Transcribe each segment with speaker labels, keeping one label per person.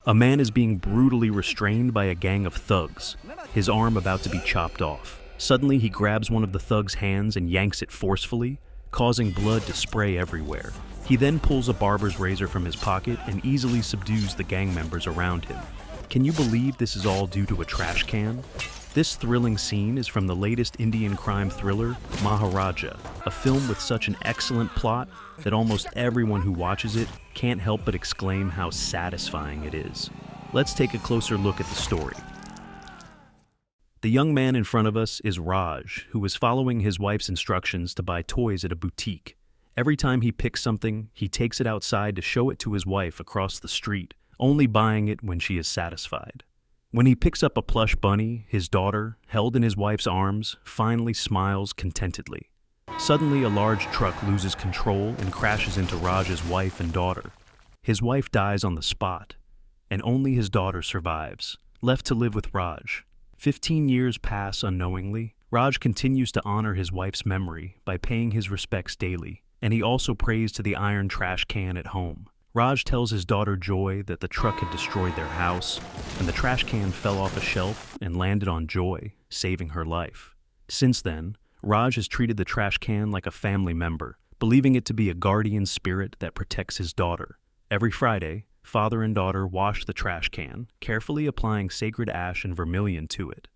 Speaker 1: A man is being brutally restrained by a gang of thugs, his arm about to be chopped off. Suddenly, he grabs one of the thug's hands and yanks it forcefully, causing blood to spray everywhere. He then pulls a barber's razor from his pocket and easily subdues the gang members around him. Can you believe this is all due to a trash can? This thrilling scene is from the latest Indian crime thriller, Maharaja, a film with such an excellent plot that almost everyone who watches it can't help but exclaim how satisfying it is. Let's take a closer look at the story. The young man in front of us is Raj, who is following his wife's instructions to buy toys at a boutique. Every time he picks something, he takes it outside to show it to his wife across the street, only buying it when she is satisfied. When he picks up a plush bunny, his daughter, held in his wife's arms, finally smiles contentedly. Suddenly, a large truck loses control and crashes into Raj's wife and daughter. His wife dies on the spot, and only his daughter survives, left to live with Raj. 15 years pass unknowingly. Raj continues to honor his wife's memory by paying his respects daily, and he also prays to the iron trash can at home. Raj tells his daughter Joy that the truck had destroyed their house, and the trash can fell off a shelf and landed on Joy, saving her life. Since then, Raj has treated the trash can like a family member, believing it to be a guardian spirit that protects his daughter. Every Friday, father and daughter wash the trash can, carefully applying sacred ash and vermilion to it.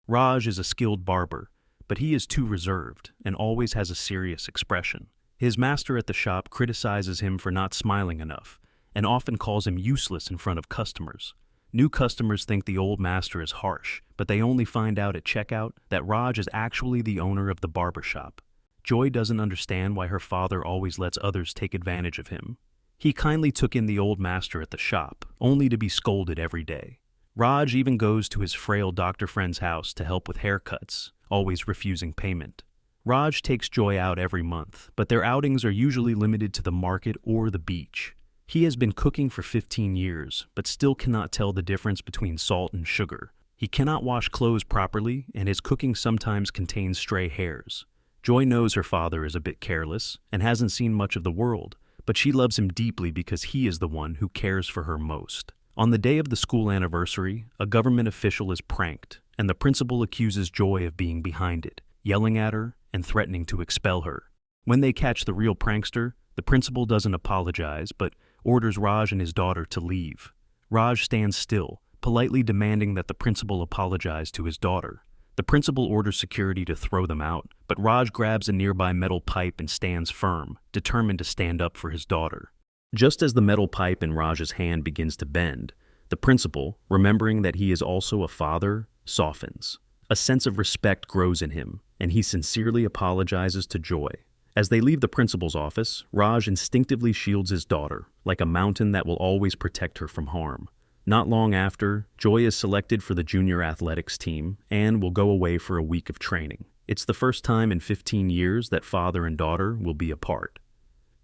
Speaker 1: Raj is a skilled barber, but he is too reserved and always has a serious expression. His master at the shop criticizes him for not smiling enough and often calls him useless in front of customers. New customers think the old master is harsh, but they only find out at checkout that Raj is actually the owner of the barber shop. Joy doesn't understand why her father always lets others take advantage of him. He kindly took in the old master at the shop, only to be scolded every day. Raj even goes to his frail doctor friend's house to help with haircuts, always refusing payment. Raj takes Joy out every month, but their outings are usually limited to the market or the beach. He has been cooking for 15 years, but still cannot tell the difference between salt and sugar. He cannot wash clothes properly, and his cooking sometimes contains stray hairs. Joy knows her father is a bit careless and hasn't seen much of the world, but she loves him deeply because he is the one who cares for her most. On the day of the school anniversary, a government official is pranked, and the principal accuses Joy of being behind it, yelling at her and threatening to expel her. When they catch the real prankster, the principal doesn't apologize, but orders Raj and his daughter to leave. Raj stands still, politely demanding that the principal apologize to his daughter. The principal orders security to throw them out, but Raj grabs a nearby metal pipe and stands firm, determined to stand up for his daughter. Just as the metal pipe in Raj's hand begins to bend, the principal, remembering that he is also a father, softens. A sense of respect grows in him, and he sincerely apologizes to Joy. As they leave the principal's office, Raj instinctively shields his daughter, like a mountain that will always protect her from harm. Not long after, Joy is selected for the junior athletics team and will go away for a week of training. It's the first time in 15 years that father and daughter will be apart.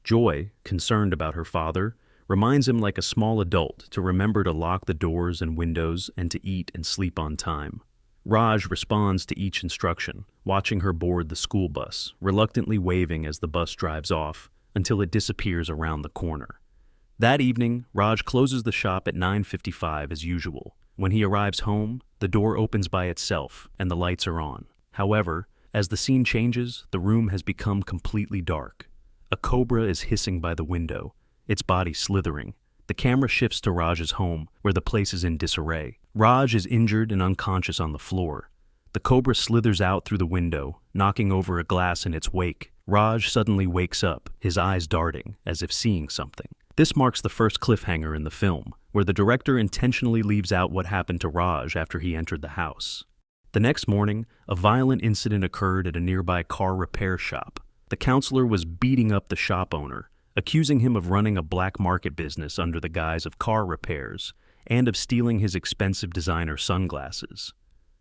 Speaker 1: Joy, concerned about her father, reminds him like a small adult to remember to lock the doors and windows and to eat and sleep on time. Raj responds to each instruction, watching her board the school bus, reluctantly waving as the bus drives off until it disappears around the corner. That evening, Raj closes the shop at 9:55 as usual. When he arrives home, the door opens by itself and the lights are on. However, as the scene changes, the room has become completely dark. A cobra is hissing by the window, its body slithering. The camera shifts to Raj's home, where the place is in disarray. Raj is injured and unconscious on the floor. The cobra slithers out through the window, knocking over a glass in its wake. Raj suddenly wakes up, his eyes darting, as if seeing something. This marks the first cliffhanger in the film, where the director intentionally leaves out what happened to Raj after he entered the house. The next morning, a violent incident occurred at a nearby car repair shop. The counselor was beating up the shop owner, accusing him of running a black market business under the guise of car repairs and of stealing his expensive designer sunglasses.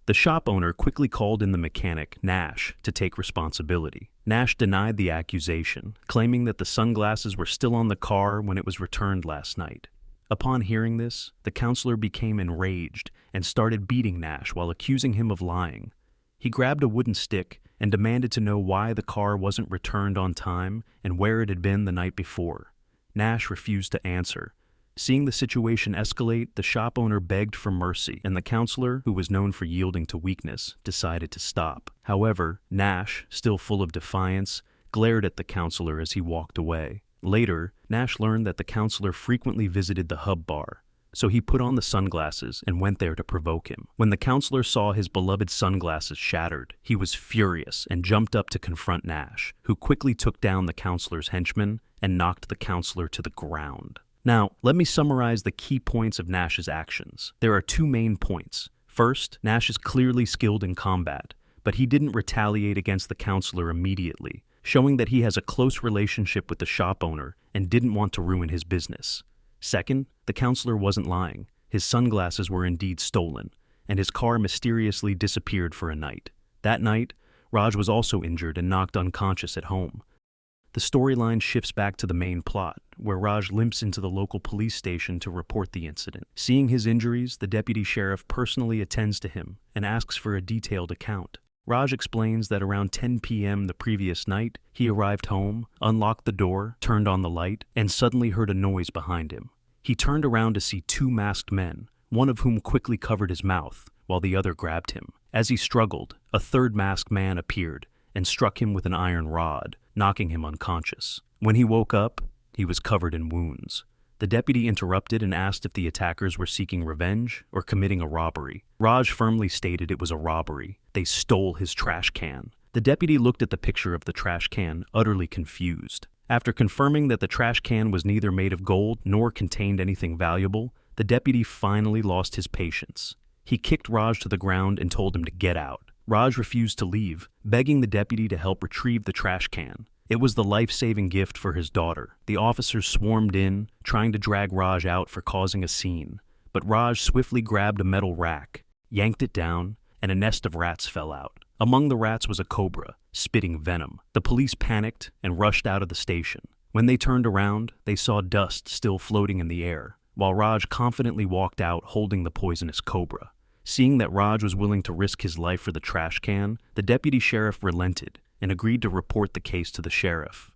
Speaker 1: The shop owner quickly called in the mechanic, Nash, to take responsibility. Nash denied the accusation, claiming that the sunglasses were still on the car when it was returned last night. Upon hearing this, the counselor became enraged and started beating Nash while accusing him of lying. He grabbed a wooden stick and demanded to know why the car wasn't returned on time and where it had been the night before. Nash refused to answer. Seeing the situation escalate, the shop owner begged for mercy, and the counselor, who was known for yielding to weakness, decided to stop. However, Nash, still full of defiance, glared at the counselor as he walked away. Later, Nash learned that the counselor frequently visited the Hub Bar, so he put on the sunglasses and went there to provoke him. When the counselor saw his beloved sunglasses shattered, he was furious and jumped up to confront Nash, who quickly took down the counselor's henchman and knocked the counselor to the ground. Now, let me summarize the key points of Nash's actions. There are two main points. First, Nash is clearly skilled in combat, but he didn't retaliate against the counselor immediately, showing that he has a close relationship with the shop owner and didn't want to ruin his business. Second, the counselor wasn't lying. His sunglasses were indeed stolen, and his car mysteriously disappeared for a night. That night, Raj was also injured and knocked unconscious at home. The storyline shifts back to the main plot, where Raj limps into the local police station to report the incident. Seeing his injuries, the deputy sheriff personally attends to him and asks for a detailed account. Raj explains that around 10 p.m. the previous night, he arrived home, unlocked the door, turned on the light, and suddenly heard a noise behind him. He turned around to see two masked men, one of whom quickly covered his mouth, while the other grabbed him. As he struggled, a third masked man appeared and struck him with an iron rod, knocking him unconscious. When he woke up, he was covered in wounds. The deputy interrupted and asked if the attackers were seeking revenge or committing a robbery. Raj firmly stated it was a robbery. They stole his trash can. The deputy looked at the picture of the trash can, utterly confused. After confirming that the trash can was neither made of gold nor contained anything valuable, the deputy finally lost his patience. He kicked Raj to the ground and told him to get out. Raj refused to leave, begging the deputy to help retrieve the trash can. It was the life-saving gift for his daughter. The officers swarmed in, trying to drag Raj out for causing a scene. But Raj swiftly grabbed a metal rack, yanked it down, and a nest of rats fell out. Among the rats was a cobra, spitting venom. The police panicked and rushed out of the station. When they turned around, they saw dust still floating in the air, while Raj confidently walked out holding the poisonous cobra. Seeing that Raj was willing to risk his life for the trash can, the deputy sheriff relented and agreed to report the case to the sheriff.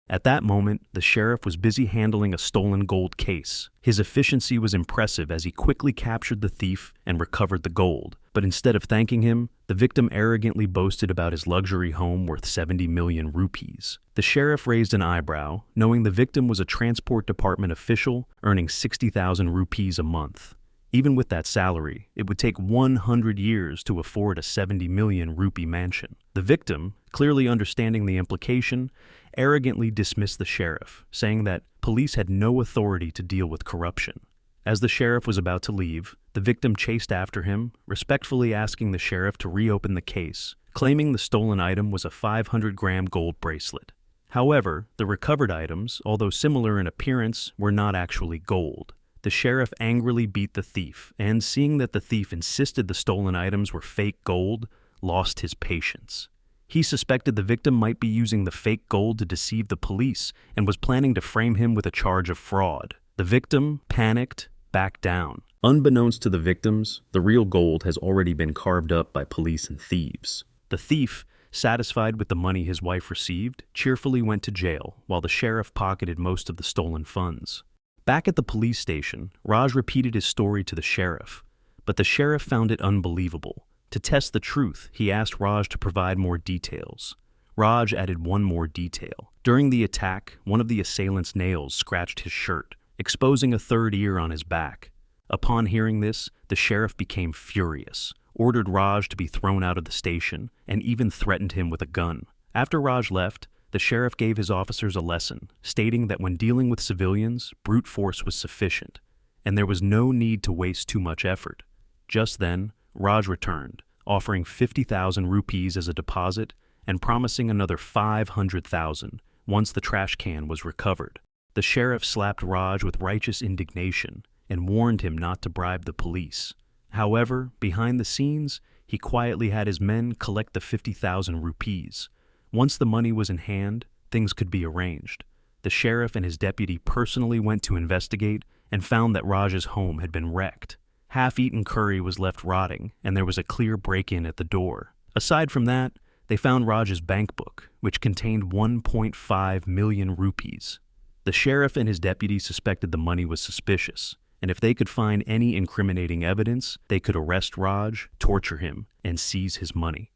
Speaker 1: At that moment, the sheriff was busy handling a stolen gold case. His efficiency was impressive as he quickly captured the thief and recovered the gold. But instead of thanking him, the victim arrogantly boasted about his luxury home worth 70 million rupees. The sheriff raised an eyebrow, knowing the victim was a transport department official earning 60,000 rupees a month. Even with that salary, it would take 100 years to afford a 70 million rupee mansion. The victim, clearly understanding the implication, arrogantly dismissed the sheriff, saying that police had no authority to deal with corruption. As the sheriff was about to leave, the victim chased after him, respectfully asking the sheriff to reopen the case, claiming the stolen item was a 500-gram gold bracelet. However, the recovered items, although similar in appearance, were not actually gold. The sheriff angrily beat the thief, and seeing that the thief insisted the stolen items were fake gold, lost his patience. He suspected the victim might be using the fake gold to deceive the police and was planning to frame him with a charge of fraud. The victim, panicked, backed down. Unbeknownst to the victims, the real gold has already been carved up by police and thieves. The thief, satisfied with the money his wife received, cheerfully went to jail, while the sheriff pocketed most of the stolen funds. Back at the police station, Raj repeated his story to the sheriff, but the sheriff found it unbelievable. To test the truth, he asked Raj to provide more details. Raj added one more detail. During the attack, one of the assailant's nails scratched his shirt, exposing a third ear on his back. Upon hearing this, the sheriff became furious, ordered Raj to be thrown out of the station, and even threatened him with a gun. After Raj left, the sheriff gave his officers a lesson, stating that when dealing with civilians, brute force was sufficient, and there was no need to waste too much effort. Just then, Raj returned, offering 50,000 rupees as a deposit and promising another 500,000 once the trash can was recovered. The sheriff slapped Raj with righteous indignation and warned him not to bribe the police. However, behind the scenes, he quietly had his men collect the 50,000 rupees. Once the money was in hand, things could be arranged. The sheriff and his deputy personally went to investigate and found that Raj's home had been wrecked. Half-eaten curry was left rotting, and there was a clear break-in at the door. Aside from that, they found Raj's bank book, which contained 1.5 million rupees. The sheriff and his deputies suspected the money was suspicious, and if they could find any incriminating evidence, they could arrest Raj, torture him, and seize his money.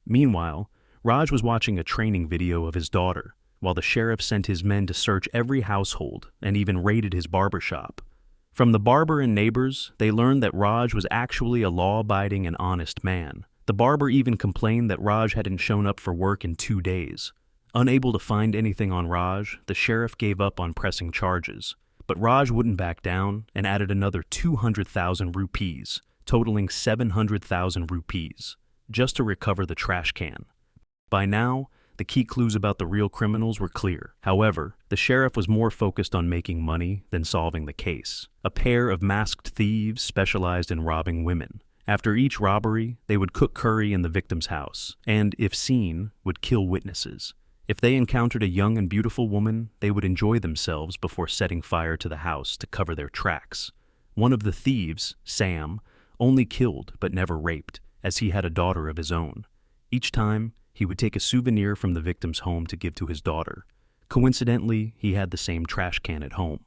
Speaker 1: Meanwhile, Raj was watching a training video of his daughter, while the sheriff sent his men to search every household and even raided his barber shop. From the barber and neighbors, they learned that Raj was actually a law-abiding and honest man. The barber even complained that Raj hadn't shown up for work in 2 days. Unable to find anything on Raj, the sheriff gave up on pressing charges. But Raj wouldn't back down and added another 200,000 rupees, totaling 700,000 rupees, just to recover the trash can. By now, the key clues about the real criminals were clear. However, the sheriff was more focused on making money than solving the case. A pair of masked thieves specialized in robbing women. After each robbery, they would cook curry in the victim's house, and, if seen, would kill witnesses. If they encountered a young and beautiful woman, they would enjoy themselves before setting fire to the house to cover their tracks. One of the thieves, Sam, only killed but never raped, as he had a daughter of his own. Each time, he would take a souvenir from the victim's home to give to his daughter. Coincidentally, he had the same trash can at home.